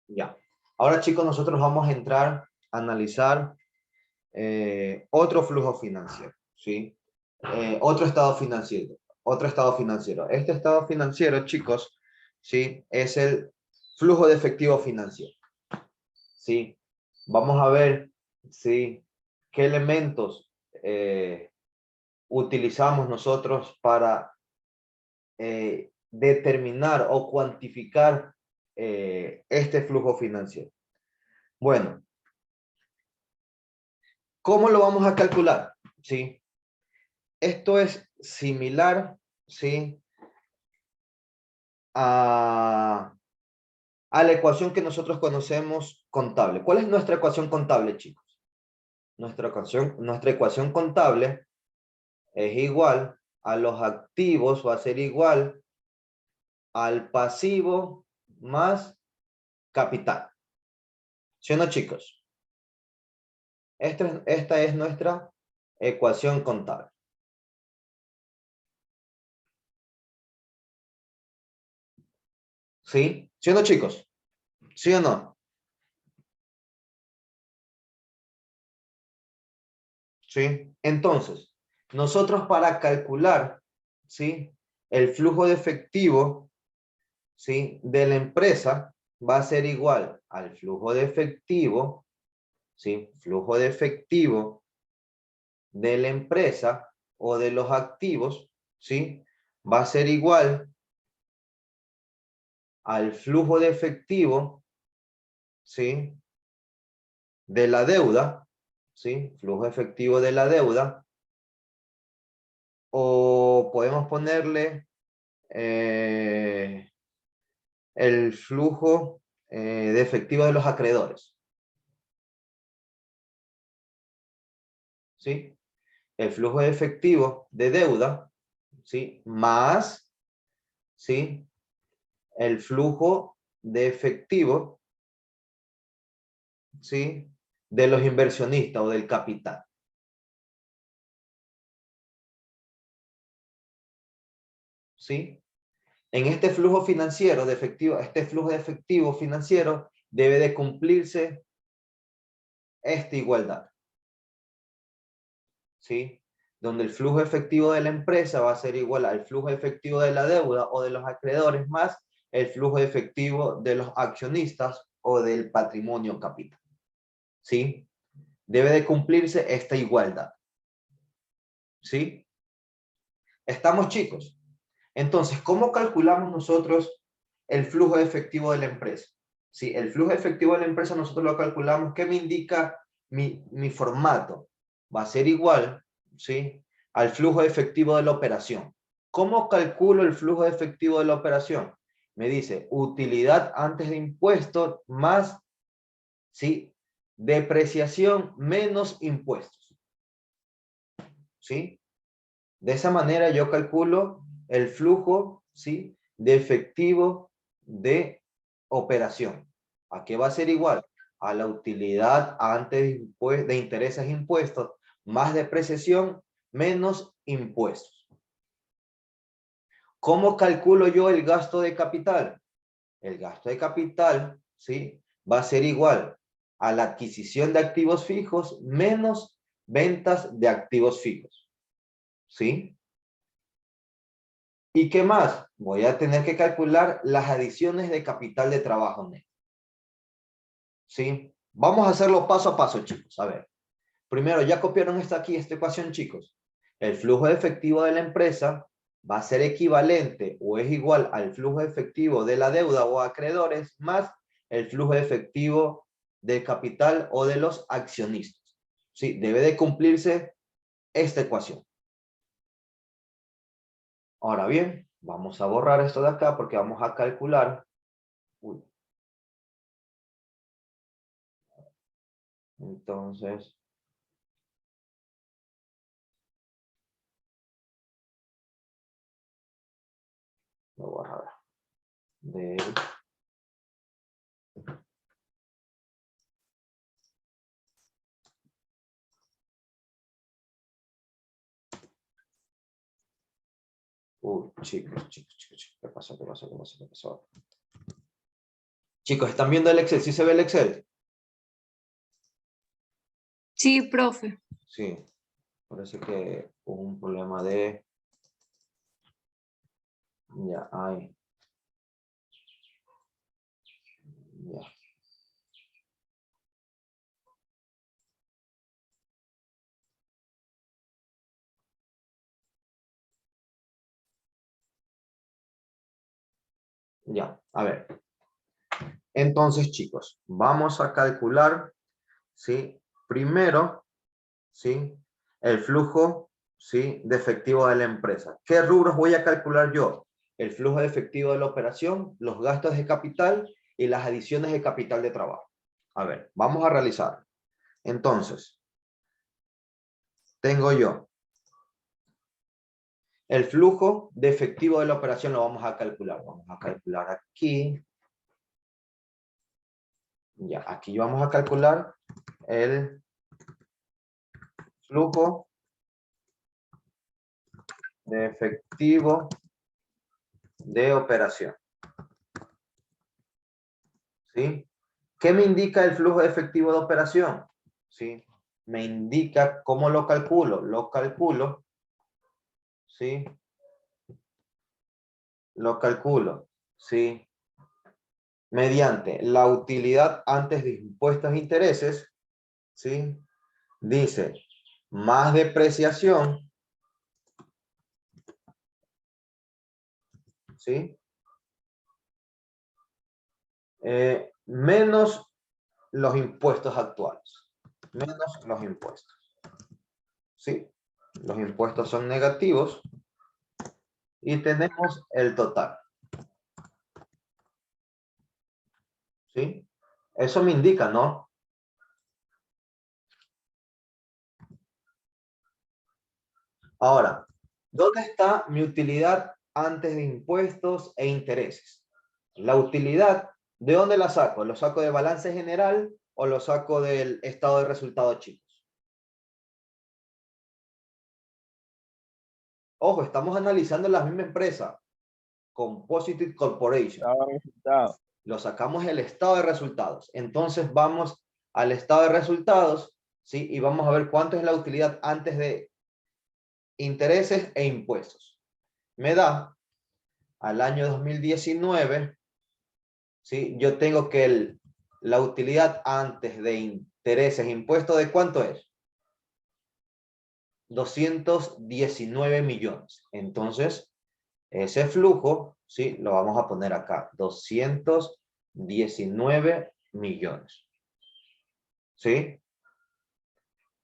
Ya. Ahora, chicos, nosotros vamos a entrar a analizar otro flujo financiero, ¿sí? Otro estado financiero, otro estado financiero. Este estado financiero, chicos, ¿sí? Es el flujo de efectivo financiero, ¿sí? Vamos a ver, ¿sí? ¿Qué elementos utilizamos nosotros para determinar o cuantificar este flujo financiero? Bueno, ¿cómo lo vamos a calcular? ¿Sí? Esto es similar, ¿sí? A la ecuación que nosotros conocemos contable. ¿Cuál es nuestra ecuación contable, chicos? Nuestra ecuación contable es igual a los activos, va a ser igual al pasivo más capital. ¿Sí o no, chicos? Esta es nuestra ecuación contable. ¿Sí? ¿Sí o no, chicos? ¿Sí o no? ¿Sí? Entonces, nosotros para calcular, ¿sí? El flujo de efectivo, ¿sí? De la empresa va a ser igual al flujo de efectivo, ¿sí? Flujo de efectivo de la empresa o de los activos, ¿sí? Va a ser igual al flujo de efectivo, ¿sí? De la deuda, ¿sí? Flujo efectivo de la deuda, o podemos ponerle el flujo de efectivo de los acreedores, ¿sí? El flujo de efectivo de deuda, ¿sí? Más, ¿sí? El flujo de efectivo, ¿sí? De los inversionistas o del capital, ¿sí? En este flujo financiero de efectivo, este flujo de efectivo financiero debe de cumplirse esta igualdad, ¿sí? Donde el flujo efectivo de la empresa va a ser igual al flujo efectivo de la deuda o de los acreedores más el flujo efectivo de los accionistas o del patrimonio capital, ¿sí? Debe de cumplirse esta igualdad, ¿sí? ¿Estamos, chicos? Entonces, ¿cómo calculamos nosotros el flujo efectivo de la empresa? Sí, el flujo efectivo de la empresa nosotros lo calculamos. ¿Qué me indica mi formato? Va a ser igual, ¿sí? Al flujo efectivo de la operación. ¿Cómo calculo el flujo efectivo de la operación? Me dice utilidad antes de impuestos más, ¿sí? Depreciación menos impuestos, ¿sí? De esa manera yo calculo el flujo, ¿sí? De efectivo de operación. ¿A qué va a ser igual? A la utilidad antes de intereses e impuestos más depreciación menos impuestos. ¿Cómo calculo yo el gasto de capital? El gasto de capital, ¿sí? Va a ser igual a la adquisición de activos fijos menos ventas de activos fijos, ¿sí? ¿Y qué más? Voy a tener que calcular las adiciones de capital de trabajo neto, ¿sí? Vamos a hacerlo paso a paso, chicos. A ver, primero, ya copiaron esta ecuación, chicos. El flujo efectivo de la empresa va a ser equivalente o es igual al flujo efectivo de la deuda o acreedores más el flujo efectivo del capital o de los accionistas, ¿sí? Debe de cumplirse esta ecuación. Ahora bien, vamos a borrar esto de acá porque vamos a calcular. Uy, entonces, lo voy a borrar. De, chicos, ¿qué pasó? ¿Qué pasó? Chicos, ¿están viendo el Excel? ¿Sí se ve el Excel? Sí, profe. Sí. Parece que hubo un problema de... Ya, ahí. Ya. Ya, a ver. Entonces, chicos, vamos a calcular, ¿sí? Primero, ¿sí? El flujo, ¿sí? De efectivo de la empresa. ¿Qué rubros voy a calcular yo? El flujo de efectivo de la operación, los gastos de capital y las adiciones de capital de trabajo. A ver, vamos a realizar. Entonces, tengo yo el flujo de efectivo de la operación, lo vamos a calcular. Vamos a calcular aquí. Ya, aquí vamos a calcular el flujo de efectivo de operación. ¿Sí? ¿Qué me indica el flujo de efectivo de operación? ¿Sí? Me indica cómo lo calculo. Lo calculo, ¿sí? Lo calculo, ¿sí? Mediante la utilidad antes de impuestos e intereses, ¿sí? Dice, más depreciación, ¿sí? Menos los impuestos actuales. Menos los impuestos. ¿Sí? Los impuestos son negativos y tenemos el total. ¿Sí? Eso me indica, ¿no? Ahora, ¿dónde está mi utilidad antes de impuestos e intereses? La utilidad, ¿de dónde la saco? ¿Lo saco de balance general o lo saco del estado de resultados, chicos? Ojo, estamos analizando la misma empresa, Composite Corporation. Lo sacamos del estado de resultados. Entonces vamos al estado de resultados, ¿sí? Y vamos a ver cuánto es la utilidad antes de intereses e impuestos. Me da al año 2019, ¿sí? Yo tengo que la utilidad antes de intereses e impuestos, ¿de cuánto es? 219 millones. Entonces, ese flujo, ¿sí? Lo vamos a poner acá, 219 millones. ¿Sí?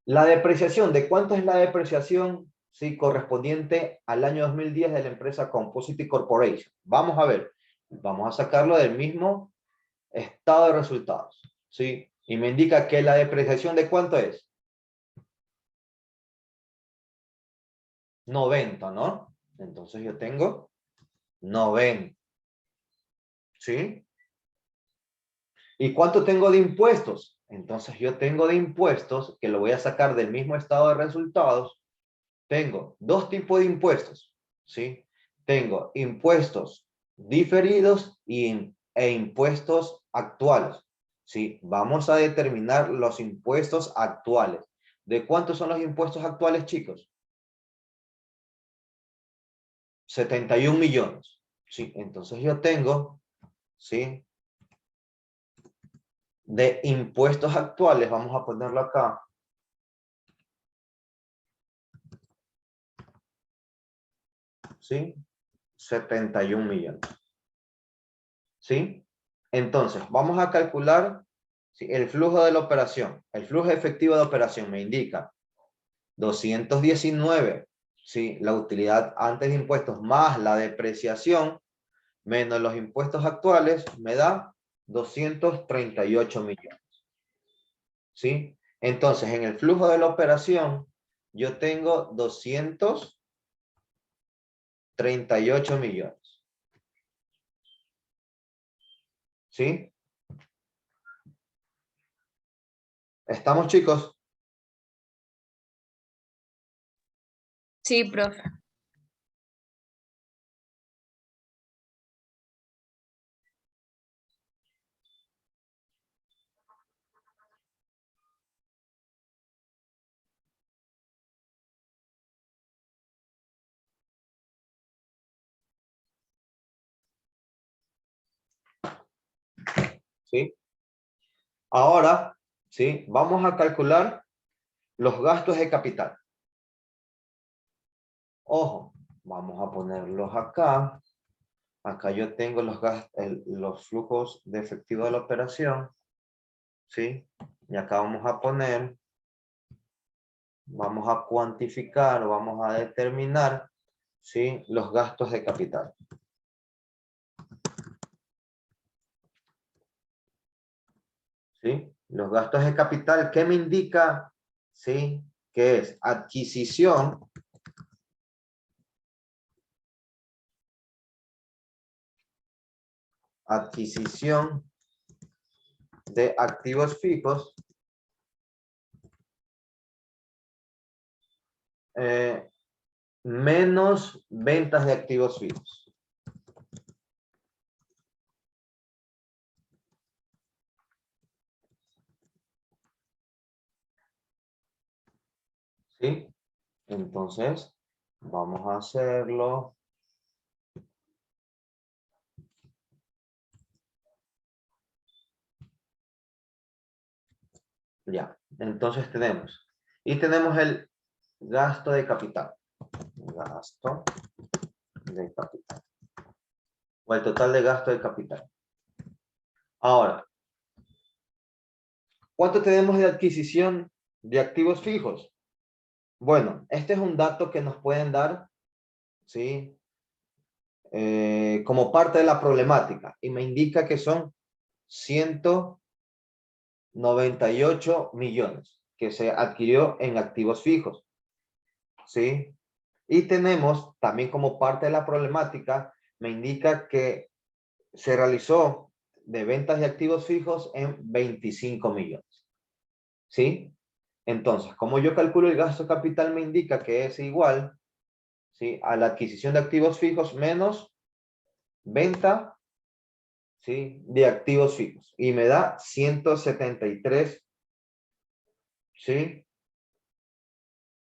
La depreciación, ¿de cuánto es la depreciación, sí, correspondiente al año 2010 de la empresa Composite Corporation? Vamos a ver, vamos a sacarlo del mismo estado de resultados, ¿sí? Y me indica que la depreciación, ¿de cuánto es? 90, ¿no? Entonces yo tengo 90, ¿sí? ¿Y cuánto tengo de impuestos? Entonces yo tengo de impuestos, que lo voy a sacar del mismo estado de resultados. Tengo dos tipos de impuestos, ¿sí? Tengo impuestos diferidos e impuestos actuales, ¿sí? Vamos a determinar los impuestos actuales. ¿De cuántos son los impuestos actuales, chicos? 71 millones, ¿sí? Entonces yo tengo, ¿sí? De impuestos actuales, vamos a ponerlo acá, ¿sí? 71 millones, ¿sí? Entonces, vamos a calcular, ¿sí? El flujo de la operación. El flujo efectivo de operación me indica 219, ¿sí? La utilidad antes de impuestos más la depreciación menos los impuestos actuales me da 238 millones, ¿sí? Entonces, en el flujo de la operación, yo tengo 238 millones, ¿sí? ¿Estamos, chicos? Sí, profe. ¿sí? Ahora, ¿sí? Vamos a calcular los gastos de capital. Ojo, vamos a ponerlos acá. Acá yo tengo los flujos de efectivo de la operación, ¿sí? Y acá vamos a cuantificar, vamos a determinar, ¿sí? Los gastos de capital. ¿Sí? Los gastos de capital, ¿qué me indica? ¿Sí? Que es adquisición de activos fijos menos ventas de activos fijos. ¿Sí? Entonces, vamos a hacerlo. Ya, entonces tenemos el gasto de capital. Gasto de capital. O el total de gasto de capital. Ahora, ¿cuánto tenemos de adquisición de activos fijos? Bueno, este es un dato que nos pueden dar, ¿sí? Como parte de la problemática. Y me indica que son 198 millones que se adquirió en activos fijos, ¿sí? Y tenemos también como parte de la problemática, me indica que se realizó de ventas de activos fijos en 25 millones, ¿sí? Entonces, como yo calculo el gasto capital, me indica que es igual, ¿sí? A la adquisición de activos fijos menos venta, ¿sí? De activos fijos. Y me da 173, ¿sí?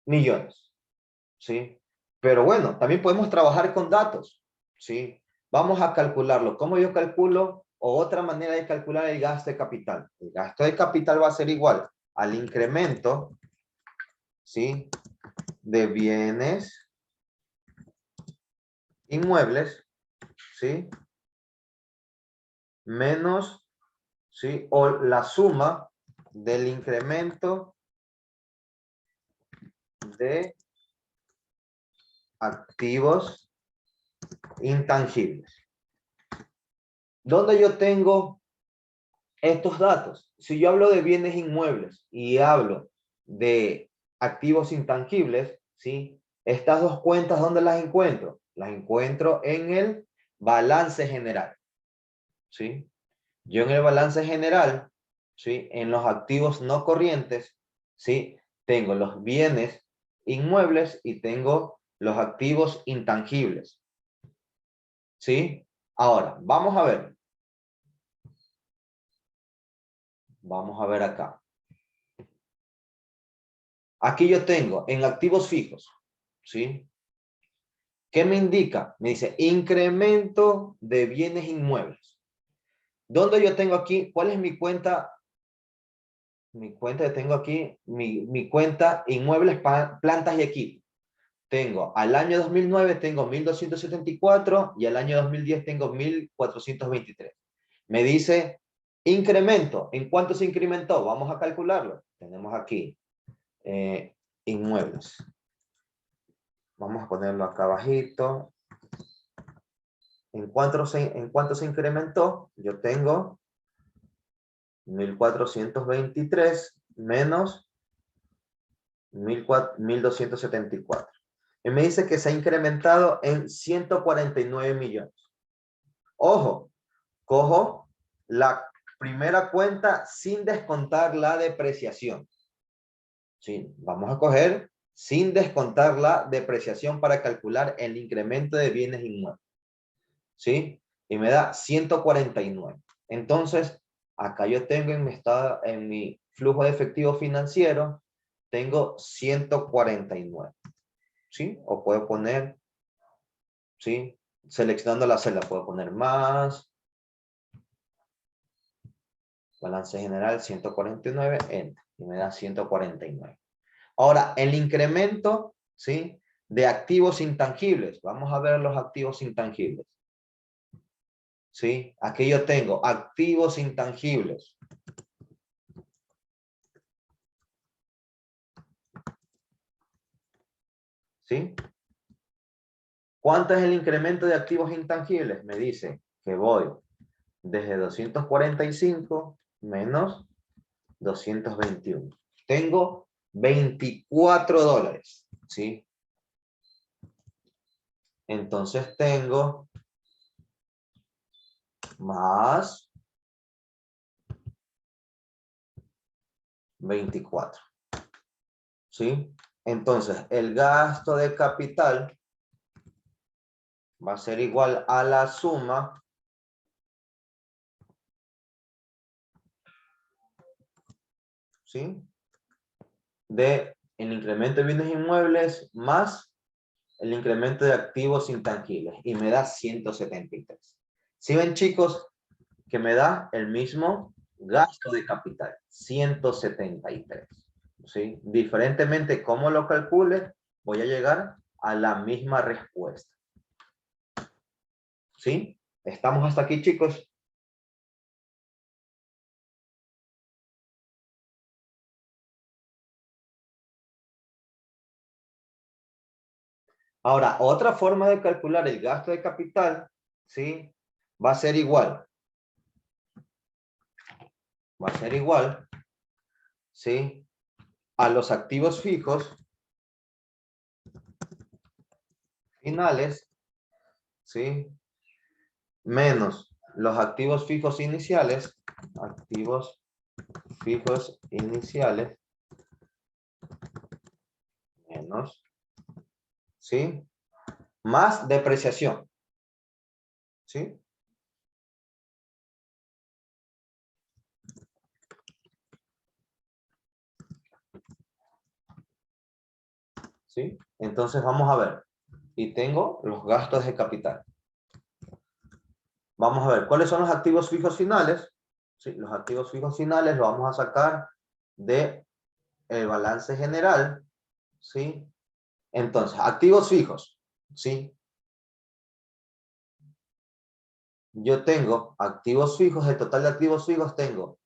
Millones, ¿sí? Pero bueno, también podemos trabajar con datos, ¿sí? Vamos a calcularlo. ¿Cómo yo calculo? O otra manera de calcular el gasto de capital. El gasto de capital va a ser igual al incremento, ¿sí? De bienes inmuebles, ¿sí? Menos, ¿sí? O la suma del incremento de activos intangibles. ¿Dónde yo tengo estos datos? Si yo hablo de bienes inmuebles y hablo de activos intangibles, ¿sí? Estas dos cuentas, ¿dónde las encuentro? Las encuentro en el balance general, ¿sí? Yo en el balance general, ¿sí? En los activos no corrientes, ¿sí? Tengo los bienes inmuebles y tengo los activos intangibles, ¿sí? Ahora, vamos a ver. Vamos a ver acá. Aquí yo tengo en activos fijos, ¿sí? ¿Qué me indica? Me dice incremento de bienes inmuebles. ¿Dónde yo tengo aquí? ¿Cuál es mi cuenta? Mi cuenta que tengo aquí, mi cuenta inmuebles, plantas y equipos. Tengo al año 2009 tengo 1.274 y al año 2010 tengo 1.423. Me dice incremento. ¿En cuánto se incrementó? Vamos a calcularlo. Tenemos aquí inmuebles. Vamos a ponerlo acá abajito. ¿En cuánto se incrementó? Yo tengo 1.423 menos 1.274. Y me dice que se ha incrementado en 149 millones. Ojo, cojo la primera cuenta sin descontar la depreciación. Sí, vamos a coger sin descontar la depreciación para calcular el incremento de bienes inmuebles. ¿Sí? Y me da 149. Entonces, acá yo tengo en mi flujo de efectivo financiero, tengo 149. ¿Sí? O puedo poner, ¿sí? Seleccionando la celda, puedo poner más, Balance general 149, enter. Y me da 149. Ahora, el incremento, ¿sí? De activos intangibles. Vamos a ver los activos intangibles. ¿Sí? Aquí yo tengo activos intangibles. ¿Sí? ¿Cuánto es el incremento de activos intangibles? Me dice que voy desde 245 menos 221. Tengo $24, ¿sí? Entonces tengo más 24, ¿sí? Entonces, el gasto de capital va a ser igual a la suma ¿sí? De el incremento de bienes inmuebles más el incremento de activos intangibles y me da 173. ¿Sí ven, chicos, que me da el mismo gasto de capital? 173. ¿Sí? Diferentemente como lo calcule, voy a llegar a la misma respuesta. ¿Sí? ¿Estamos hasta aquí, chicos? Ahora, otra forma de calcular el gasto de capital, ¿sí? Va a ser igual. Va a ser igual, ¿sí? A los activos fijos finales, ¿sí? Menos los activos fijos iniciales, activos fijos iniciales, menos, ¿sí? Más depreciación, ¿sí? ¿Sí? Entonces vamos a ver. Y tengo los gastos de capital. Vamos a ver, ¿cuáles son los activos fijos finales? Sí, los activos fijos finales los vamos a sacar de el balance general, ¿sí? Entonces, activos fijos, ¿sí? Yo tengo activos fijos, el total de activos fijos tengo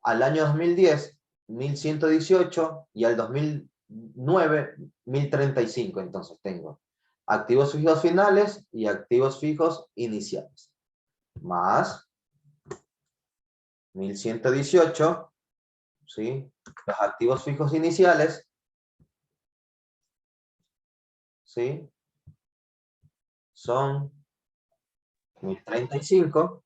al año 2010, 1118 y al 2009, 1035. Entonces tengo activos fijos finales y activos fijos iniciales. Más 1118, ¿sí? Los activos fijos iniciales, ¿sí? Son 1035,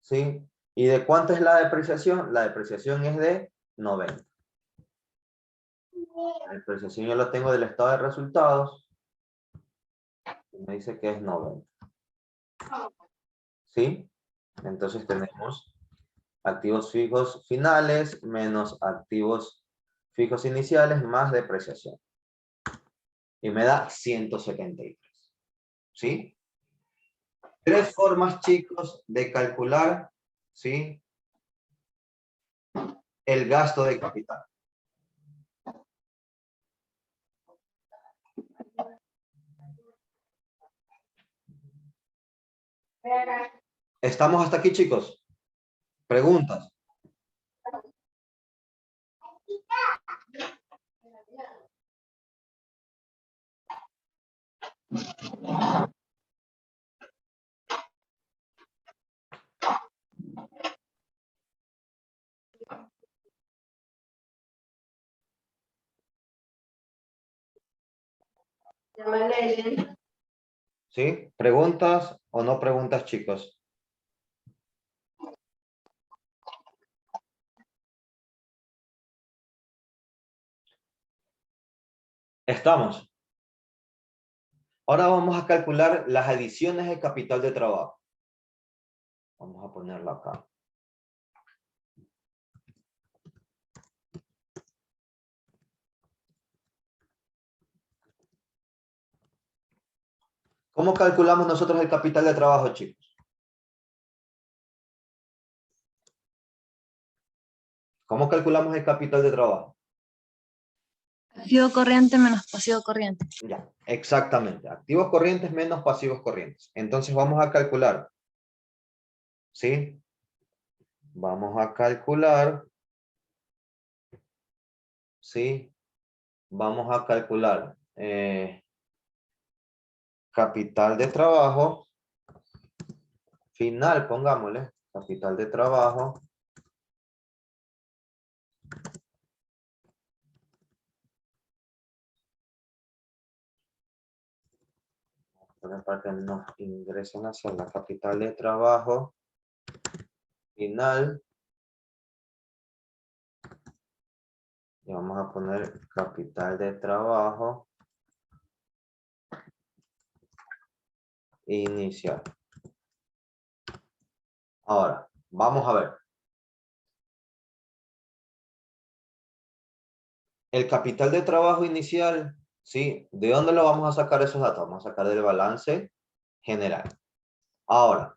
¿sí? ¿Y de cuánto es la depreciación? La depreciación es de 90. La depreciación yo lo tengo del estado de resultados. Me dice que es 90. ¿Sí? Entonces tenemos activos fijos finales menos activos fijos iniciales más depreciación. Y me da 173. ¿Sí? Tres formas, chicos, de calcular, ¿sí? El gasto de capital. ¿Estamos hasta aquí, chicos? ¿Preguntas? ¿Sí? ¿Preguntas o no preguntas, chicos? Estamos. Ahora vamos a calcular las adiciones de capital de trabajo. Vamos a ponerlo acá. ¿Cómo calculamos nosotros el capital de trabajo, chicos? ¿Cómo calculamos el capital de trabajo? Activo corriente menos pasivo corriente. Ya, exactamente. Activos corrientes menos pasivos corrientes. Entonces vamos a calcular. ¿Sí? Vamos a calcular. ¿Sí? Vamos a calcular capital de trabajo final, pongámosle, capital de trabajo para que nos ingresen hacia la capital de trabajo final, y vamos a poner capital de trabajo inicial. Ahora, vamos a ver. El capital de trabajo inicial, ¿sí? ¿De dónde lo vamos a sacar esos datos? Vamos a sacar del balance general. Ahora,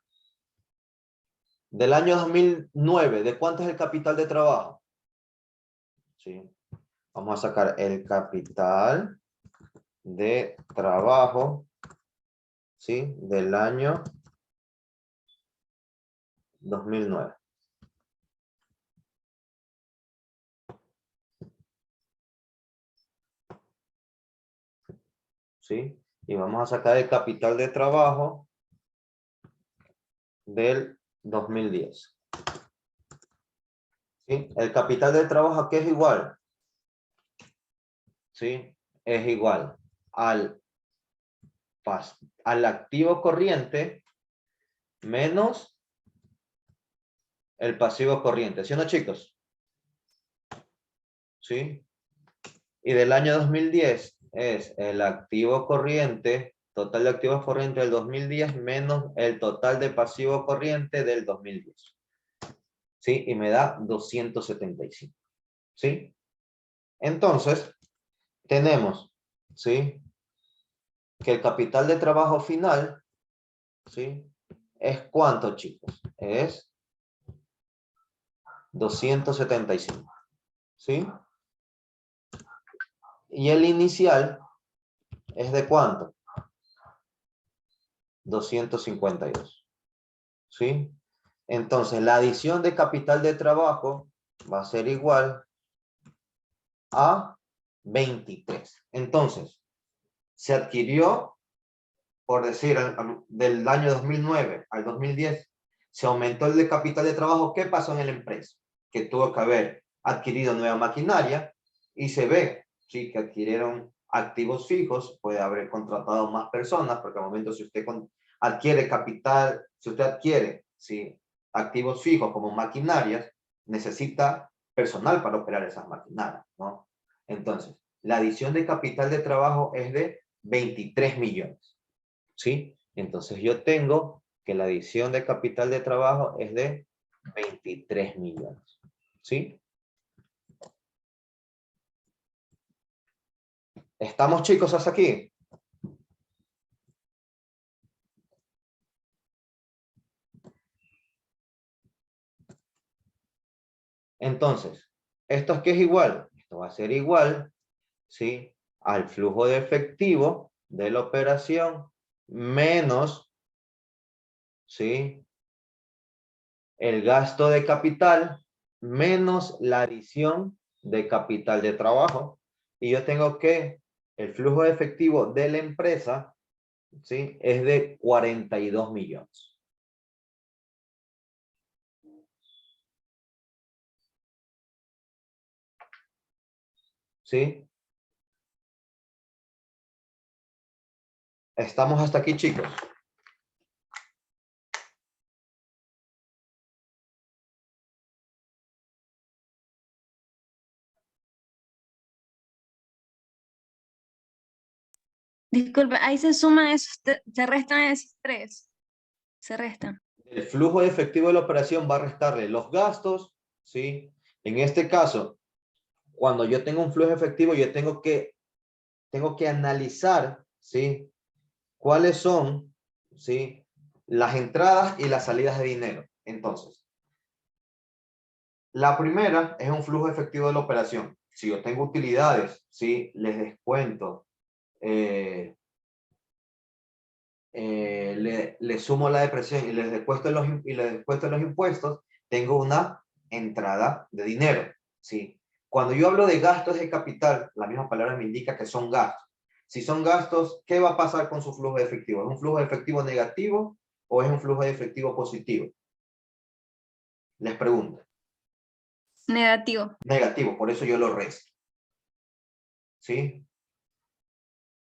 del año 2009, ¿de cuánto es el capital de trabajo? ¿Sí? Vamos a sacar el capital de trabajo, ¿sí? Del año 2009. ¿Sí? Y vamos a sacar el capital de trabajo del 2010. ¿Sí? El capital de trabajo, ¿qué es igual? ¿Sí? Es igual al activo corriente menos el pasivo corriente. ¿Sí o no, chicos? ¿Sí? Y del año 2010 es el activo corriente, total de activos corrientes del 2010 menos el total de pasivo corriente del 2010. ¿Sí? Y me da 275. ¿Sí? Entonces, tenemos, ¿sí? Que el capital de trabajo final, ¿sí? ¿Es cuánto, chicos? Es 275. ¿Sí? Y el inicial es de cuánto? 252. ¿Sí? Entonces, la adición de capital de trabajo va a ser igual a 23. Entonces, se adquirió, por decir, del año 2009 al 2010, se aumentó el de capital de trabajo. ¿Qué pasó en la empresa? Que tuvo que haber adquirido nueva maquinaria y se ve, sí, que adquirieron activos fijos, puede haber contratado más personas, porque al momento si usted adquiere capital, si usted adquiere, sí, activos fijos como maquinarias, necesita personal para operar esas maquinarias, ¿no? Entonces, la adición de capital de trabajo es de 23 millones, ¿sí? Entonces yo tengo que la adición de capital de trabajo es de 23 millones, ¿sí? ¿Estamos, chicos, hasta aquí? Entonces, ¿esto es qué es igual? Esto va a ser igual, ¿sí? Al flujo de efectivo de la operación menos, ¿sí? El gasto de capital menos la adición de capital de trabajo. Y yo tengo que el flujo de efectivo de la empresa, ¿sí? Es de 42 millones. ¿Sí? ¿Estamos hasta aquí, chicos? Disculpe, ahí se suman esos, se restan esos tres. Se restan. El flujo de efectivo de la operación va a restarle los gastos, ¿sí? En este caso, cuando yo tengo un flujo efectivo, yo tengo que analizar, ¿sí? ¿Cuáles son, ¿sí? Las entradas y las salidas de dinero. Entonces, La primera es un flujo efectivo de la operación. Si yo tengo utilidades, ¿sí? Les descuento, le sumo la depresión y les descuento los impuestos, tengo una entrada de dinero, ¿sí? Cuando yo hablo de gastos de capital, la misma palabra me indica que son gastos. Si son gastos, ¿qué va a pasar con su flujo de efectivo? ¿Es un flujo de efectivo negativo o es un flujo de efectivo positivo? Les pregunto. Negativo. Negativo, por eso yo lo resto, ¿sí?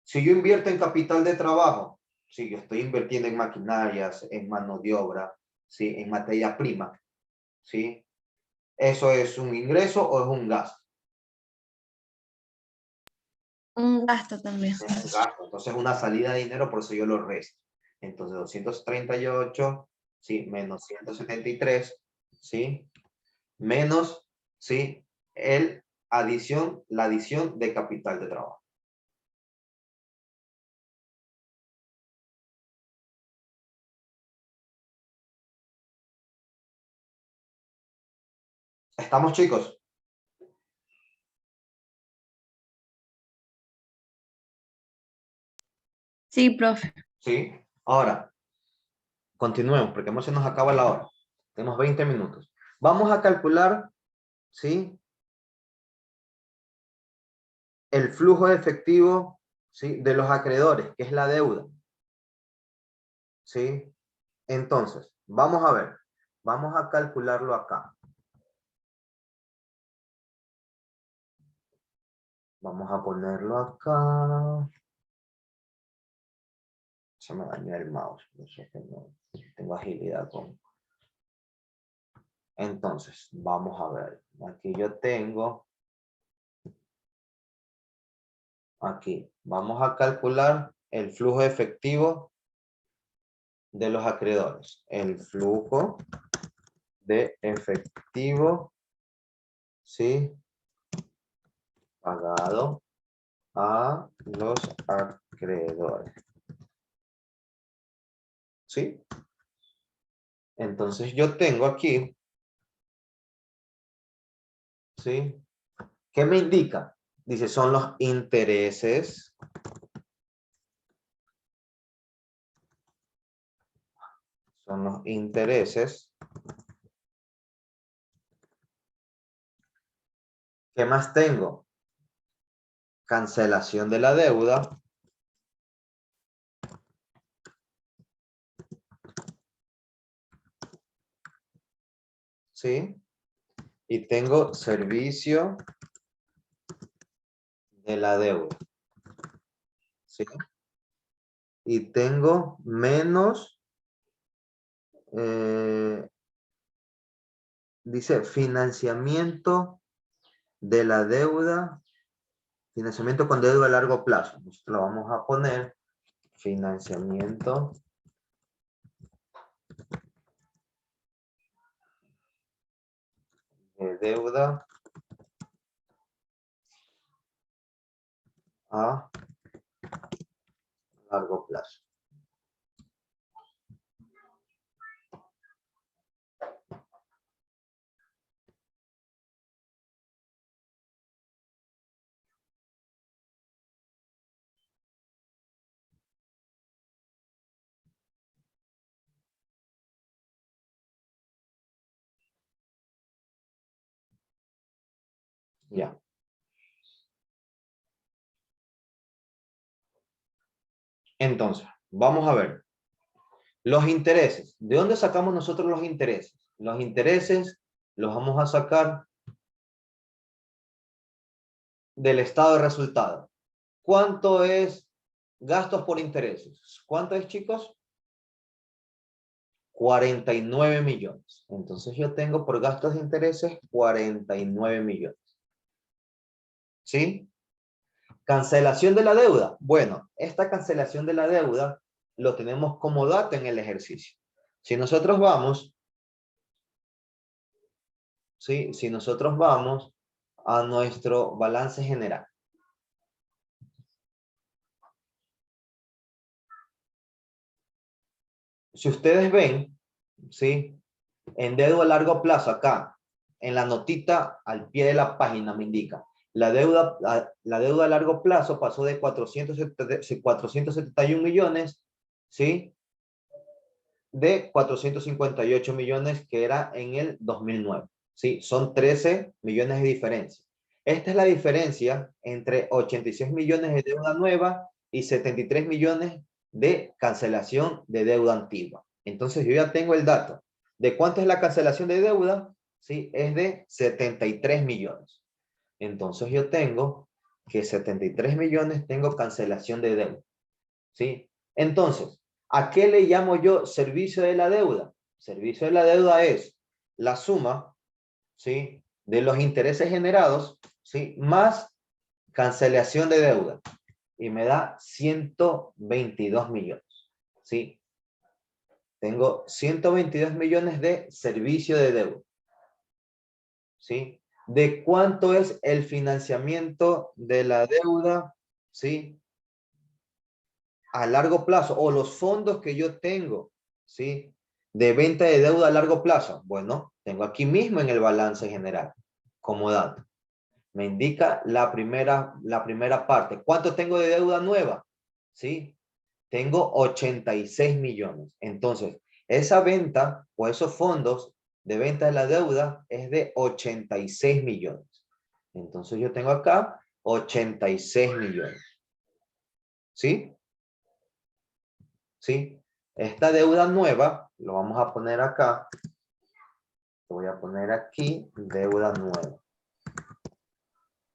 Si yo invierto en capital de trabajo, si yo estoy invirtiendo en maquinarias, en mano de obra, ¿sí? En materia prima, ¿sí? ¿Eso es un ingreso o es un gasto? Un gasto también. Es un gasto. Entonces, una salida de dinero, por eso yo lo resto. Entonces, 238, ¿sí? Menos 173, ¿sí? Menos, ¿sí? La adición de capital de trabajo. ¿Estamos, chicos? Sí, profe. ¿Sí? Ahora, continuemos, porque se nos acaba la hora. Tenemos 20 minutos. Vamos a calcular, ¿sí? El flujo efectivo, ¿sí? De los acreedores, que es la deuda, ¿sí? Entonces, vamos a ver. Vamos a calcularlo acá. Vamos a ponerlo acá. Se me dañó el mouse. No sé que no tengo agilidad con. Entonces, vamos a ver. Aquí yo tengo. Aquí. Vamos a calcular el flujo efectivo de los acreedores. El flujo de efectivo, ¿sí? Pagado a los acreedores. ¿Sí? Entonces yo tengo aquí, ¿sí? ¿Qué me indica? Dice, son los intereses. Son los intereses. ¿Qué más tengo? Cancelación de la deuda. ¿Sí? Y tengo servicio de la deuda. ¿Sí? Y tengo menos, dice financiamiento de la deuda, financiamiento con deuda a largo plazo. Nosotros lo vamos a poner financiamiento de deuda a largo plazo. Ya. Entonces, vamos a ver. Los intereses. ¿De dónde sacamos nosotros los intereses? Los intereses los vamos a sacar del estado de resultado. ¿Cuánto es gastos por intereses? ¿Cuánto es, chicos? 49 millones. Entonces yo tengo por gastos de intereses 49 millones. ¿Sí? Cancelación de la deuda. Bueno, esta cancelación de la deuda lo tenemos como dato en el ejercicio. Si nosotros vamos, ¿sí? Si nosotros vamos a nuestro balance general. Si ustedes ven, ¿sí? En deuda a largo plazo acá, en la notita al pie de la página me indica, la deuda a largo plazo pasó de 471 millones, ¿sí? De 458 millones que era en el 2009, ¿sí? Son 13 millones de diferencia. Esta es la diferencia entre 86 millones de deuda nueva y 73 millones de cancelación de deuda antigua. Entonces yo ya tengo el dato. ¿De cuánto es la cancelación de deuda? Sí, es de 73 millones. Entonces yo tengo que 73 millones tengo cancelación de deuda. ¿Sí? Entonces, ¿a qué le llamo yo servicio de la deuda? Servicio de la deuda es la suma, ¿sí? De los intereses generados, ¿sí? Más cancelación de deuda. Y me da 122 millones, ¿sí? Tengo 122 millones de servicio de deuda, ¿sí? ¿De cuánto es el financiamiento de la deuda, ¿sí? A largo plazo, o los fondos que yo tengo, ¿sí? De venta de deuda a largo plazo. Bueno, tengo aquí mismo en el balance general, como dato. Me indica la primera parte. ¿Cuánto tengo de deuda nueva? ¿Sí? Tengo 86 millones. Entonces, esa venta o esos fondos de venta de la deuda es de 86 millones. Entonces, yo tengo acá 86 millones. ¿Sí? ¿Sí? Esta deuda nueva, lo vamos a poner acá. Lo voy a poner aquí, deuda nueva.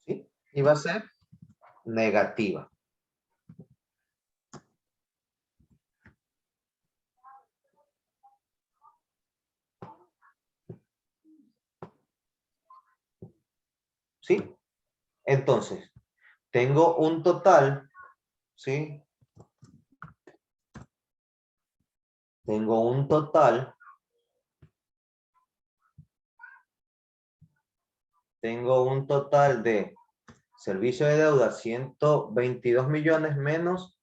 ¿Sí? Y va a ser negativa. ¿Sí? Entonces, tengo un total, ¿sí? Tengo un total de servicio de deuda 122 millones menos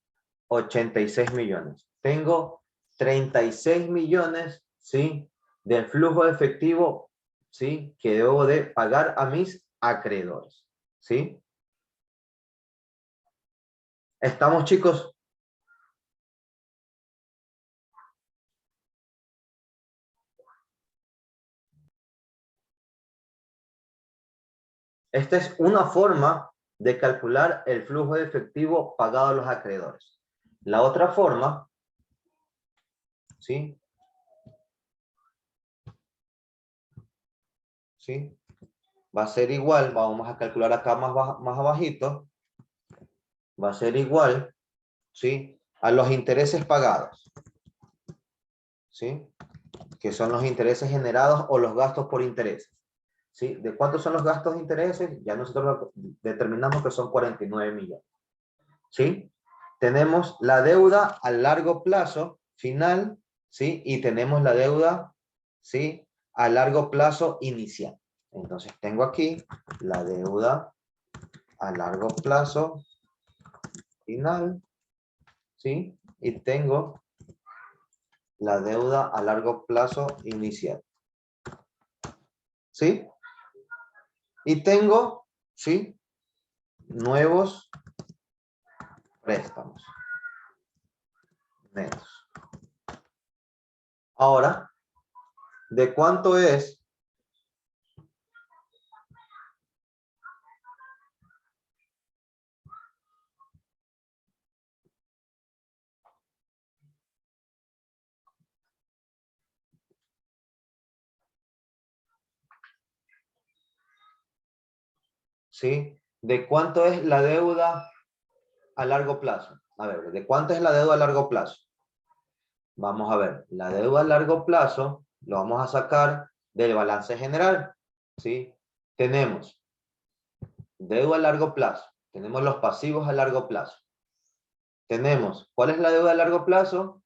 86 millones. Tengo 36 millones, ¿sí? Del flujo efectivo, ¿sí? Que debo de pagar a mis acreedores, ¿sí? ¿Estamos, chicos? Esta es una forma de calcular el flujo de efectivo pagado a los acreedores. La otra forma, ¿sí? ¿Sí? Va a ser igual, vamos a calcular acá más abajito, va a ser igual, ¿sí? A los intereses pagados, ¿sí? Que son los intereses generados o los gastos por intereses, ¿sí? ¿De cuántos son los gastos de intereses? Ya nosotros determinamos que son 49 millones, ¿sí? Tenemos la deuda a largo plazo final, ¿sí? Y tenemos la deuda, ¿sí? A largo plazo inicial. Entonces tengo aquí la deuda a largo plazo final, ¿sí? Y tengo la deuda a largo plazo inicial, ¿sí? Y tengo, ¿sí? Nuevos préstamos netos. Ahora, ¿de cuánto es? ¿Sí? ¿De cuánto es la deuda a largo plazo? A ver, ¿de cuánto es la deuda a largo plazo? Vamos a ver, la deuda a largo plazo lo vamos a sacar del balance general, ¿sí? Tenemos deuda a largo plazo, tenemos los pasivos a largo plazo. Tenemos, ¿cuál es la deuda a largo plazo?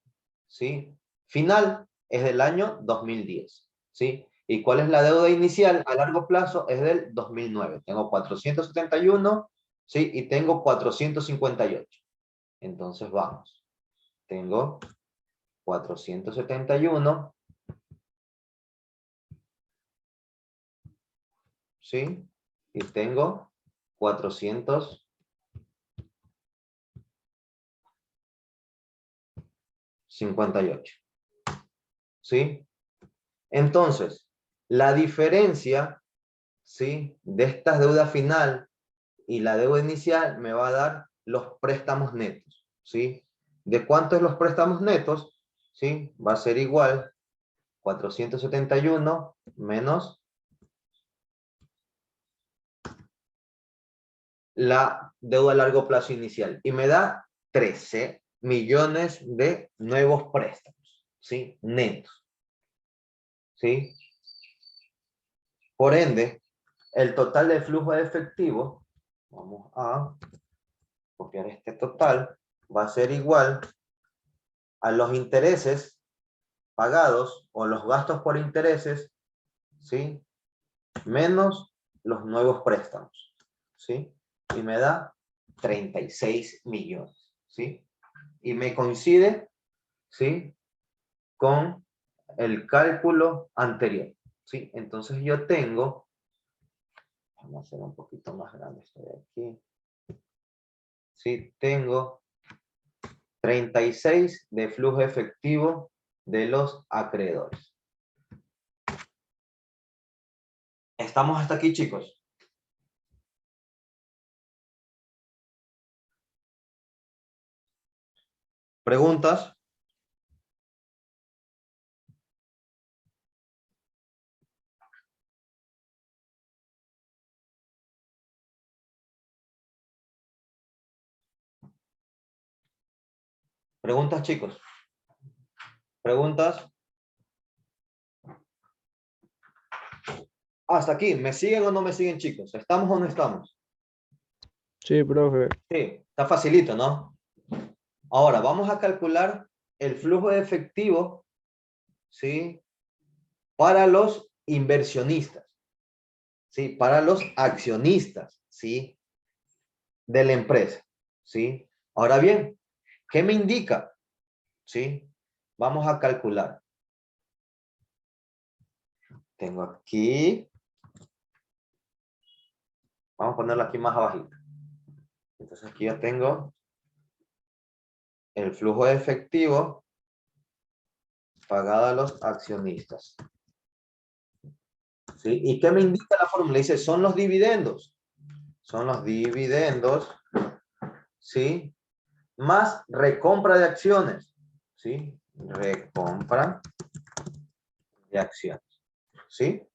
¿Sí? Final es del año 2010, ¿sí? ¿Y cuál es la deuda inicial a largo plazo? Es del 2009. Tengo 471, ¿sí? Y tengo 458. Entonces vamos. Tengo 471 ¿sí? Y tengo 458, ¿sí? Entonces, la diferencia, ¿sí? De esta deuda final y la deuda inicial me va a dar los préstamos netos, ¿sí? ¿De cuántos los préstamos netos? ¿Sí? Va a ser igual 471 menos la deuda a largo plazo inicial. Y me da 13 millones de nuevos préstamos, ¿sí? Netos, ¿sí? Por ende, el total de flujo de efectivo, vamos a copiar este total, va a ser igual a los intereses pagados o los gastos por intereses, ¿sí? Menos los nuevos préstamos, ¿sí? Y me da 36 millones, ¿sí? Y me coincide, ¿sí? Con el cálculo anterior, ¿sí? Entonces yo tengo, vamos a hacer un poquito más grande esto de aquí, ¿sí? Tengo 36 de flujo efectivo de los acreedores. ¿Estamos hasta aquí, chicos? ¿Preguntas? ¿Preguntas, chicos? ¿Preguntas? Hasta aquí. ¿Me siguen o no me siguen, chicos? ¿Estamos o no estamos? Sí, profe. Sí, está facilito, ¿no? Ahora, vamos a calcular el flujo de efectivo, ¿sí? Para los inversionistas, ¿sí? Para los accionistas, ¿sí? De la empresa, ¿sí? Ahora bien, ¿qué me indica? ¿Sí? Vamos a calcular. Tengo aquí, vamos a ponerlo aquí más abajito. Entonces aquí ya tengo el flujo de efectivo pagado a los accionistas. ¿Sí? ¿Y qué me indica la fórmula? Dice, son los dividendos. Son los dividendos, ¿sí? Más recompra de acciones, ¿sí? Recompra de acciones, ¿sí?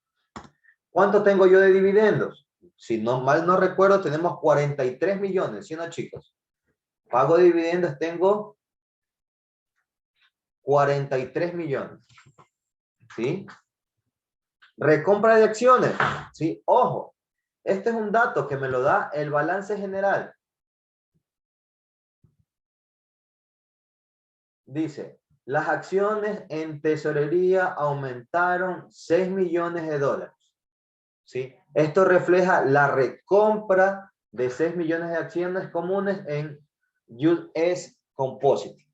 ¿Cuánto tengo yo de dividendos? Si no mal no recuerdo, tenemos 43 millones, ¿sí o no, chicos? Pago de dividendos tengo 43 millones, ¿sí? Recompra de acciones, ¿sí? Ojo, este es un dato que me lo da el balance general. Dice, las acciones en tesorería aumentaron 6 millones de dólares, ¿sí? Esto refleja la recompra de 6 millones de acciones comunes en US Composite.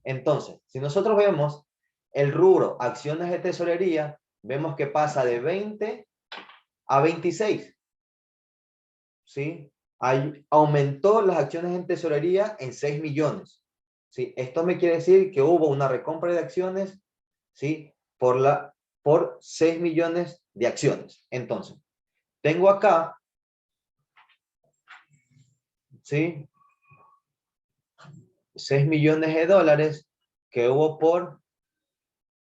Entonces, si nosotros vemos el rubro acciones de tesorería, vemos que pasa de 20 a 26, ¿sí? Aumentó las acciones en tesorería en 6 millones, ¿sí? Esto me quiere decir que hubo una recompra de acciones, ¿sí? Por 6 millones de acciones. Entonces, tengo acá, ¿sí? 6 millones de dólares que hubo por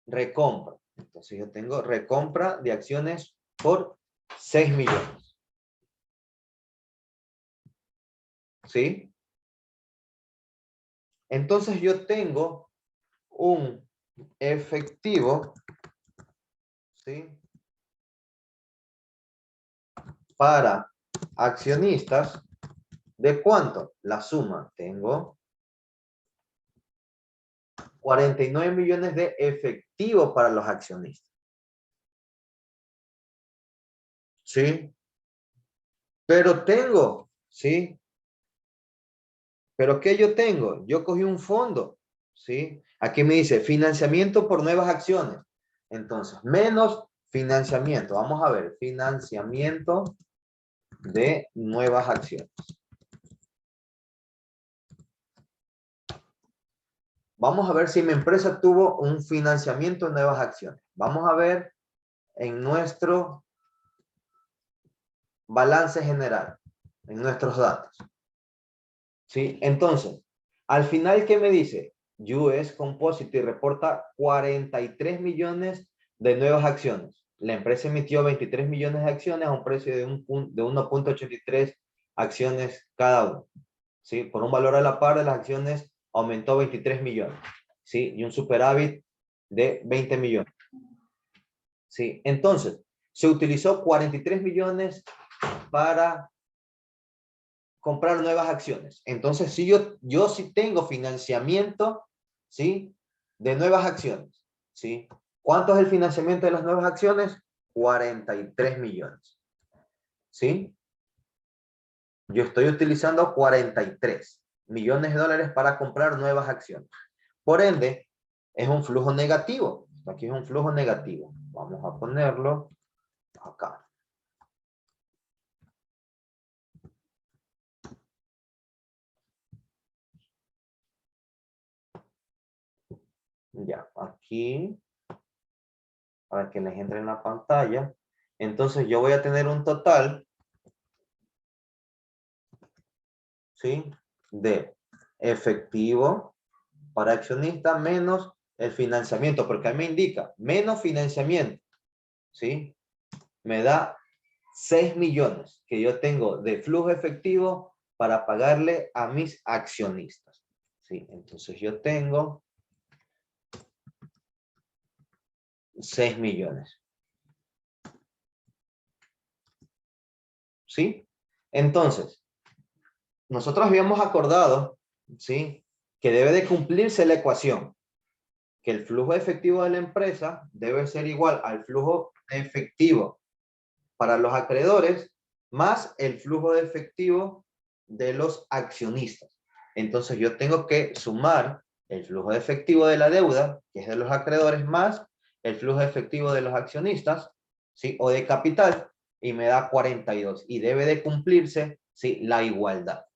recompra. Entonces yo tengo recompra de acciones por 6 millones. ¿Sí? Entonces yo tengo un efectivo, ¿sí? Para accionistas, ¿de cuánto? La suma, tengo 49 millones de efectivo para los accionistas. ¿Sí? Pero tengo, ¿sí? ¿Pero qué yo tengo? Yo cogí un fondo, ¿sí? Aquí me dice financiamiento por nuevas acciones. Entonces, menos Financiamiento. Vamos a ver. Financiamiento de nuevas acciones. Vamos a ver si mi empresa tuvo un financiamiento de nuevas acciones. Vamos a ver en nuestro balance general, en nuestros datos. ¿Sí? Entonces, al final, ¿qué me dice? US Composite reporta 43 millones de nuevas acciones. La empresa emitió 23 millones de acciones a un precio de 1.83 acciones cada uno. ¿Sí? Por un valor a la par de las acciones aumentó 23 millones. ¿Sí? Y un superávit de 20 millones. ¿Sí? Entonces, se utilizó 43 millones para comprar nuevas acciones. Entonces, si yo sí tengo financiamiento, ¿sí? De nuevas acciones, ¿sí? ¿Cuánto es el financiamiento de las nuevas acciones? 43 millones, ¿sí? Yo estoy utilizando 43 millones de dólares para comprar nuevas acciones. Por ende, es un flujo negativo. Aquí es un flujo negativo. Vamos a ponerlo acá. Ya, aquí, para que les entre en la pantalla. Entonces yo voy a tener un total, ¿sí? De efectivo para accionista menos el financiamiento, porque ahí me indica menos financiamiento, ¿sí? Me da 6 millones que yo tengo de flujo efectivo para pagarle a mis accionistas, ¿sí? Entonces yo tengo 6 millones. ¿Sí? Entonces, nosotros habíamos acordado, ¿sí? Que debe de cumplirse la ecuación, que el flujo efectivo de la empresa debe ser igual al flujo efectivo para los acreedores más el flujo de efectivo de los accionistas. Entonces yo tengo que sumar el flujo de efectivo de la deuda, que es de los acreedores, más el flujo efectivo de los accionistas, ¿sí? O de capital, y me da 42. Y debe de cumplirse, ¿sí? La igualdad.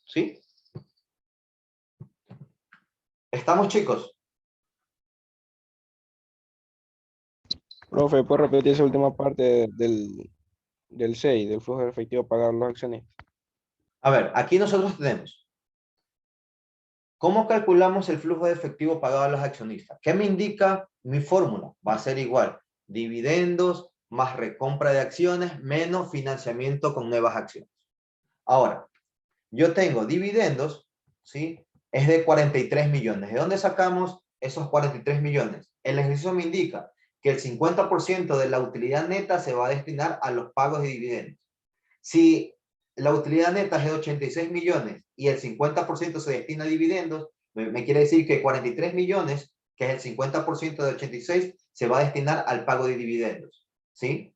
¿Sí? ¿Estamos, chicos? Profe, ¿puedo repetir esa última parte del 6, del flujo de efectivo pagado a los accionistas? A ver, aquí nosotros tenemos, ¿cómo calculamos el flujo de efectivo pagado a los accionistas? ¿Qué me indica mi fórmula? Va a ser igual, dividendos más recompra de acciones menos financiamiento con nuevas acciones. Ahora, yo tengo dividendos, ¿sí? Es de 43 millones. ¿De dónde sacamos esos 43 millones? El ejercicio me indica que el 50% de la utilidad neta se va a destinar a los pagos de dividendos. Si la utilidad neta es de 86 millones y el 50% se destina a dividendos, me quiere decir que 43 millones, que es el 50% de 86, se va a destinar al pago de dividendos, ¿sí?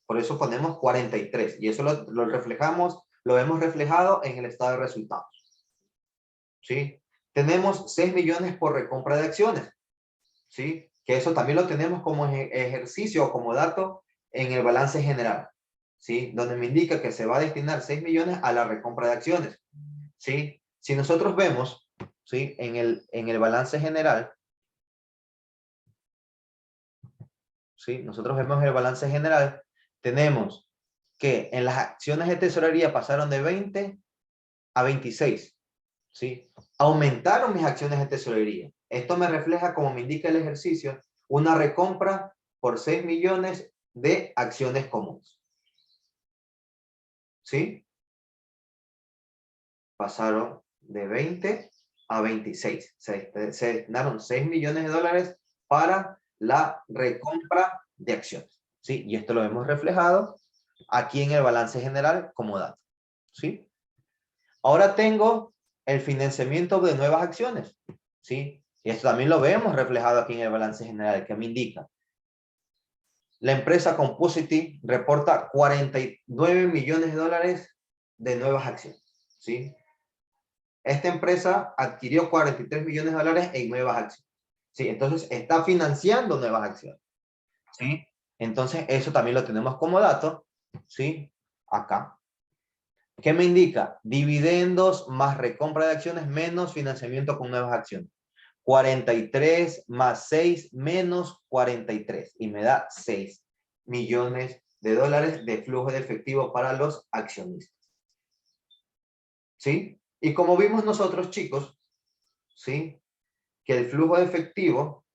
Por eso ponemos 43 y eso lo reflejamos, lo hemos reflejado en el estado de resultados, ¿sí? Tenemos 6 millones por recompra de acciones, ¿sí? Que eso también lo tenemos como ejercicio o como dato en el balance general, ¿sí? Donde me indica que se va a destinar 6 millones a la recompra de acciones, ¿sí? Si nosotros vemos, ¿sí? En el balance general, ¿sí? Nosotros vemos el balance general, tenemos que en las acciones de tesorería pasaron de 20 a 26, ¿sí? Aumentaron mis acciones de tesorería. Esto me refleja, como me indica el ejercicio, una recompra por 6 millones de acciones comunes, ¿sí? Pasaron de 20 a 26. Se destinaron 6 millones de dólares para la recompra de acciones, ¿sí? Y esto lo hemos reflejado aquí en el balance general como dato, ¿sí? Ahora tengo el financiamiento de nuevas acciones, ¿sí? Y esto también lo vemos reflejado aquí en el balance general, que me indica. La empresa Composite reporta 49 millones de dólares de nuevas acciones, ¿sí? Esta empresa adquirió 43 millones de dólares en nuevas acciones. ¿sí? Entonces, está financiando nuevas acciones, ¿sí? Entonces, eso también lo tenemos como dato, ¿sí? Acá. ¿Qué me indica? Dividendos más recompra de acciones menos financiamiento con nuevas acciones. 43 más 6 menos 43 y me da 6 millones de dólares de flujo de efectivo para los accionistas. ¿Sí? Y como vimos nosotros, chicos, ¿sí? Que el flujo de efectivo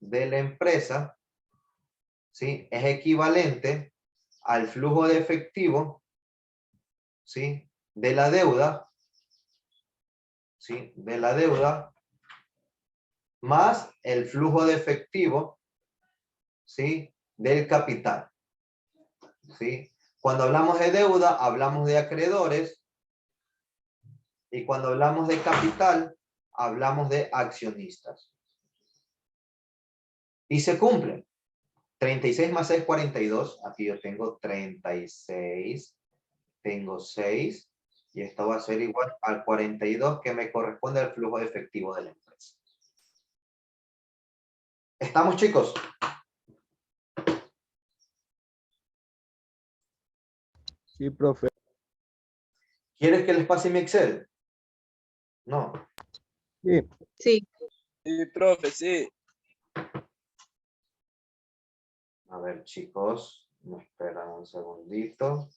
de la empresa, ¿sí? Es equivalente al flujo de efectivo, ¿sí? De la deuda, ¿sí? De la deuda más el flujo de efectivo, ¿sí? Del capital, ¿sí? Cuando hablamos de deuda, hablamos de acreedores, y cuando hablamos de capital, hablamos de accionistas. Y se cumplen. 36 más 6, 42. Aquí yo tengo 36. Tengo 6. Y esto va a ser igual al 42 que me corresponde al flujo de efectivo de la empresa. ¿Estamos, chicos? Sí, profe. ¿Quieres que les pase mi Excel? No. Sí. Sí. Sí, profe, sí. A ver, chicos. Me esperan un segundito.